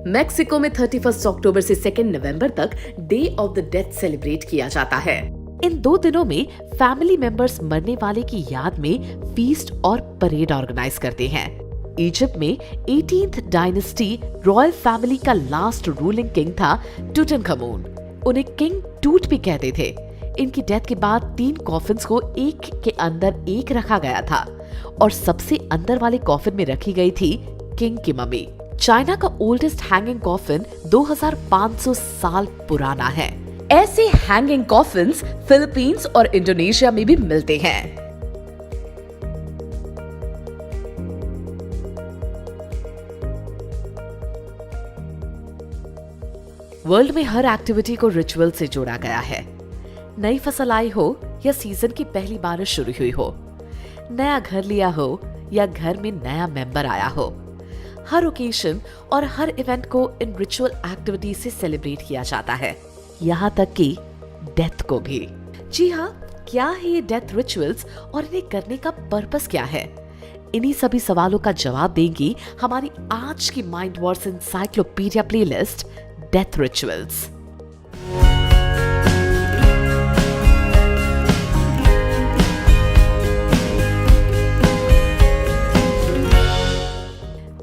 Mexico में 31 अक्टूबर से 2 नवंबर तक day of the death celebrate किया जाता है। इन 2 दिनों में फैमिली मेंबर्स मरने वाले की याद में फीस्ट और परेड ऑर्गेनाइज करते हैं। इजिप्ट में 18th डायनेस्टी रॉयल फैमिली का लास्ट रूलिंग किंग था टूटनखामुन। उन्हें किंग टूट भी कहते थे। इनकी डेथ के बाद 3 कॉफिन्स को एक के अंदर एक रखा गया था और सबसे अंदर वाले कॉफिन में रखी गई थी किंग की मम्मी। चाइना का ओल्डेस्ट हैंगिंग कॉफिन 2500 साल पुराना है। ऐसे हैंगिंग कॉफिन्स फिलीपींस और इंडोनेशिया में भी मिलते हैं। वर्ल्ड में हर एक्टिविटी को रिचुअल से जोड़ा गया है। नई फसल आई हो या सीजन की पहली बारिश शुरू हुई हो, नया घर लिया हो या घर में नया मेंबर आया हो, हर ओकेजन और हर इवेंट को इन रिचुअल एक्टिविटी से सेलिब्रेट किया जाता है, यहाँ तक कि डेथ को भी। जी हाँ, क्या है ये डेथ रिचुअल्स और इन्हें करने का पर्पस क्या है? इन्हीं सभी सवालों का जवाब देंगी हमारी आज की mind Wars encyclopedia playlist death rituals.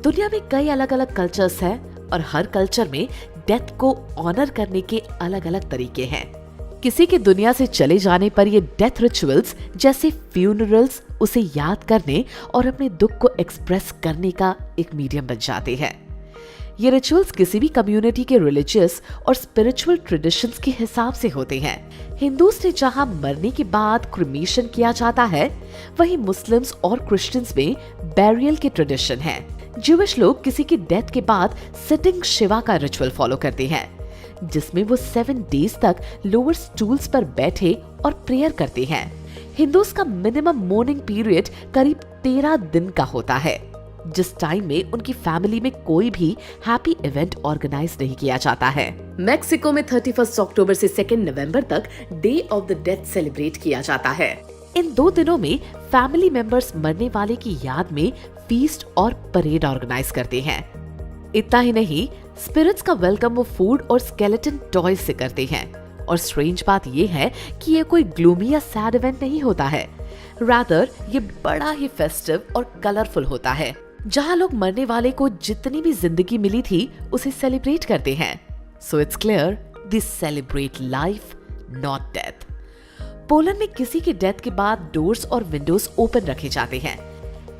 दुनिया में कई अलग अलग कल्चर्स हैं और हर कल्चर में डेथ को ऑनर करने के अलग अलग तरीके हैं। किसी के दुनिया से चले जाने पर ये डेथ रिचुअल्स जैसे फ्यूनरल्स उसे याद करने और अपने दुख को एक्सप्रेस करने का एक मीडियम बन जाते हैं। ये रिचुअल्स किसी भी कम्युनिटी के रिलीजियस और स्पिरिचुअल ट्रेडिशंस के हिसाब से होते हैं। हिंदूज ने जहां मरने के बाद क्रिमेशन किया जाता है, वहीं मुस्लिम्स और क्रिश्चियंस में बैरियल के ट्रेडिशन है। ज्यूइश लोग किसी की डेथ के बाद सिटिंग शिवा का रिचुअल फॉलो करते हैं, जिसमें वो 7 डेज तक लोअर स्टूल्स पर बैठे और प्रेयर करते हैं। हिंदूज का मिनिमम मोर्निंग पीरियड करीब 13 दिन का होता है, जिस टाइम में उनकी फैमिली में कोई भी हैप्पी इवेंट ऑर्गेनाइज नहीं किया जाता है। मेक्सिको में 31 अक्टूबर से 2 नवंबर तक day of the death celebrate किया जाता है। इन 2 दिनों में फैमिली मेंबर्स मरने वाले की याद में फीस्ट और परेड ऑर्गेनाइज करते हैं। इतना ही नहीं, स्पिरिट्स का वेलकम वो फूड और स्केलेटन टॉयज से करते हैं। और स्ट्रेंज बात ये है कि ये कोई ग्लूमी या सैड इवेंट नहीं होता है, रादर ये बड़ा ही फेस्टिव और कलरफुल होता है, जहां लोग मरने वाले को जितनी भी जिंदगी मिली थी उसे सेलिब्रेट करते हैं। So it's clear, this celebrate life not death. Poland में किसी की डेथ के बाद डोर्स और विंडोज ओपन रखे जाते हैं।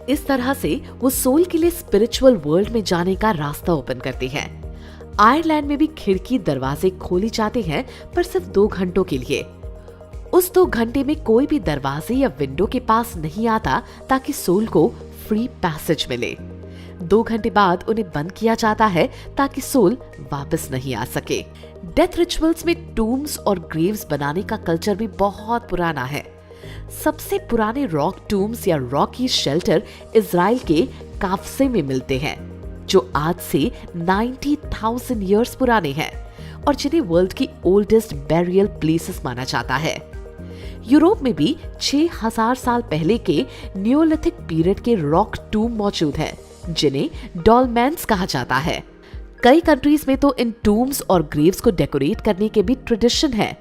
इस तरह से वो सोल के लिए स्पिरिचुअल वर्ल्ड में जाने का रास्ता ओपन करते हैं। आयरलैंड में भी खिड़की दरवाजे खोले जाते हैं, पर सिर्फ 2 घंटों के लिए। उस 2 घंटे में कोई भी दरवाजे या विंडो के पास नहीं आता, ताकि सोल को फ्री पैसेज मिले। 2 घंटे बाद उन्हें बंद किया जाता है ताकि सोल वापस नहीं आ सके। डेथ रिचुअल्स में टूम्स और ग्रेव्स बनाने का कल्चर भी बहुत पुराना है। सबसे पुराने रॉक टूम्स या रॉकी शेल्टर इजराइल के काफसे में मिलते हैं, जो आज से 90,000 ईयर्स पुराने हैं और जिन्हें वर्ल्ड की ओल्डेस्ट बैरियल प्लेसेस माना जाता है। यूरोप में भी 6000 साल पहले के नियोलिथिक पीरियड के रॉक टूम मौजूद हैं, जिन्हें डॉलमेंस कहा जाता है। कई कंट्रीज में तो इन टूम्स और ग्रेव्स को डेकोरेट करने के भी ट्रेडिशन है।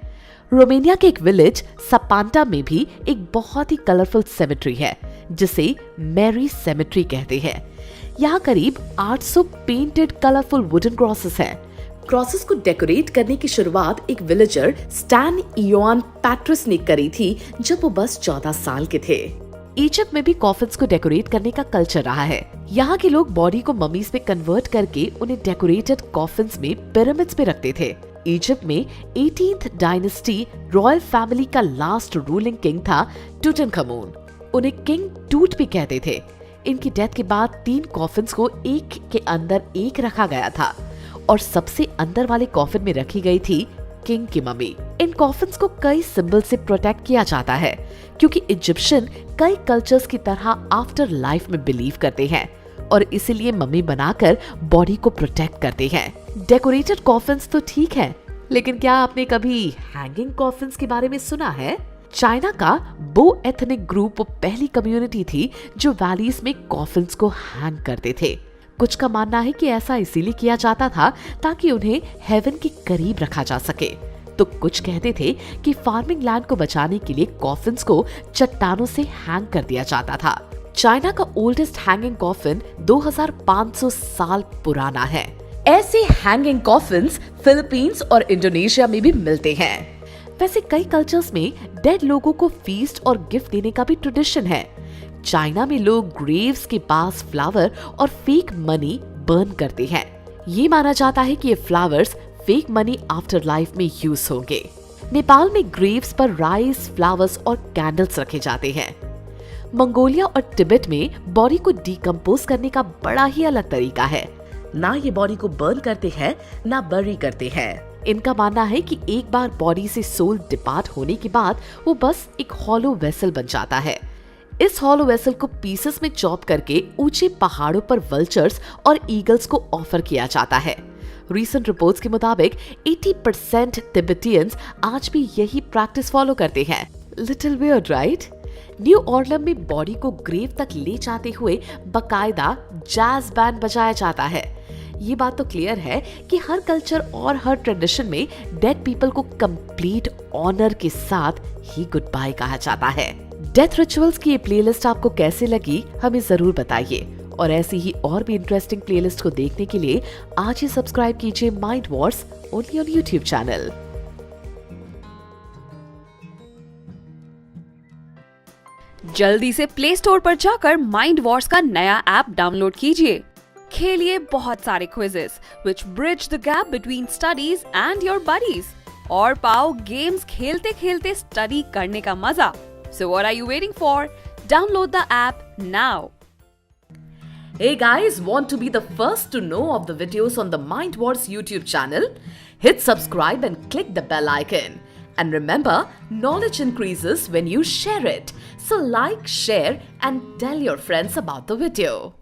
रोमानिया के एक विलेज सपांटा में भी एक बहुत ही कलरफुल सेमेट्री है, जिसे मैरी सेमेट्री कहते हैं। यहाँ करीब 800 पेंटेड कलरफुल वुडन क्रॉसेस हैं। क्रॉसेस को डेकोरेट करने की शुरुआत एक विलेजर स्टैन इयोन पैट्रिस ने करी थी, जब वो बस 14 साल के थे। इजिप्ट में भी कॉफिन्स को डेकोरेट करने का कल्चर रहा है। यहाँ के लोग बॉडी को ममीज में कन्वर्ट करके उन्हें डेकोरेटेड कॉफिन्स में पिरामिड्स में रखते थे। इजिप्ट में 18th डायनेस्टी रॉयल फैमिली का लास्ट रूलिंग किंग था टूटनखामुन। उन्हें किंग टूट भी कहते थे। इनकी डेथ के बाद 3 कॉफिन्स को एक के अंदर एक रखा गया था और सबसे अंदर वाले कॉफिन में रखी गई थी किंग की मम्मी। इन कॉफिन्स को कई सिंबल से प्रोटेक्ट किया जाता है, क्योंकि इजिप्शियन कई कल्चर्स की तरह आफ्टर लाइफ में बिलीव करते हैं और इसीलिए मम्मी बनाकर बॉडी को प्रोटेक्ट करते हैं। डेकोरेटेड कॉफिन्स तो ठीक है, लेकिन क्या आपने कभी हैंगिंग कॉफिन्स के बारे में सुना है? चाइना का बो एथनिक ग्रुप वो पहली कम्युनिटी थी जो वैलीज में कॉफिन्स को हैंग करते थे। कुछ का मानना है कि ऐसा इसीलिए किया जाता था ताकि उन्हें हेवन के करीब रखा जा सके, तो कुछ कहते थे कि फार्मिंग लैंड को बचाने के लिए कॉफिन्स को चट्टानों से हैंग कर दिया जाता था। चाइना का ओल्डेस्ट हैंगिंग कॉफिन 2500 साल पुराना है। ऐसे हैंगिंग कॉफिन्स फिलीपींस और इंडोनेशिया में भी मिलते हैं। वैसे कई कल्चर्स में डेड लोगों को फीस्ट और गिफ्ट देने का भी ट्रेडिशन है। चाइना में लोग ग्रेव्स के पास फ्लावर और फेक मनी बर्न करते हैं। ये माना जाता है कि ये flowers fake money after life में यूज होंगे। नेपाल में ग्रेव्स पर राइस, फ्लावर्स और कैंडल्स रखे जाते हैं। मंगोलिया और तिब्बत में बॉडी को डिकम्पोज करने का बड़ा ही अलग तरीका है। ना ये बॉडी को बर्न करते हैं, ना बरी करते हैं। इनका मानना है कि एक बार बॉडी से सोल डिपार्ट होने के बाद वो बस एक हॉलो वेसल बन जाता है। इस हॉलो वेसल को पीसेस में चॉप करके ऊंचे पहाड़ों पर वल्चर्स और ईगल्स को ऑफर किया जाता है। रीसेंट रिपोर्ट्स के मुताबिक 80% तिब्बतियंस आज भी यही प्रैक्टिस फॉलो करते हैं। Little weird, right? न्यू ऑर्लम में बॉडी को ग्रेव तक ले जाते हुए बकायदा जैज बैंड बजाया जाता है। ये बात तो क्लियर है कि हर कल्चर और हर ट्रेडिशन में डेड पीपल को कंप्लीट ऑनर के साथ ही गुड बाय कहा जाता है। डेथ रिचुअल्स की ये प्लेलिस्ट आपको कैसे लगी, हमें जरूर बताइए। और ऐसी ही और भी इंटरेस्टिंग प्लेलिस्ट को देखने के लिए आज ही सब्सक्राइब कीजिए mind Wars only on YouTube channel. जल्दी से प्ले स्टोर पर जाकर माइंड वॉर्स का नया ऐप डाउनलोड कीजिए। खेलिए बहुत सारे quizzes which bridge the gap between studies and your buddies, और पाओ गेम्स खेलते खेलते स्टडी करने का मजा। So what are you waiting for? Download the app now. Hey guys, want to be the first to know of the videos on the Mind Wars YouTube channel? Hit subscribe and click the bell icon. And remember, knowledge increases when you share it. So like, share and tell your friends about the video.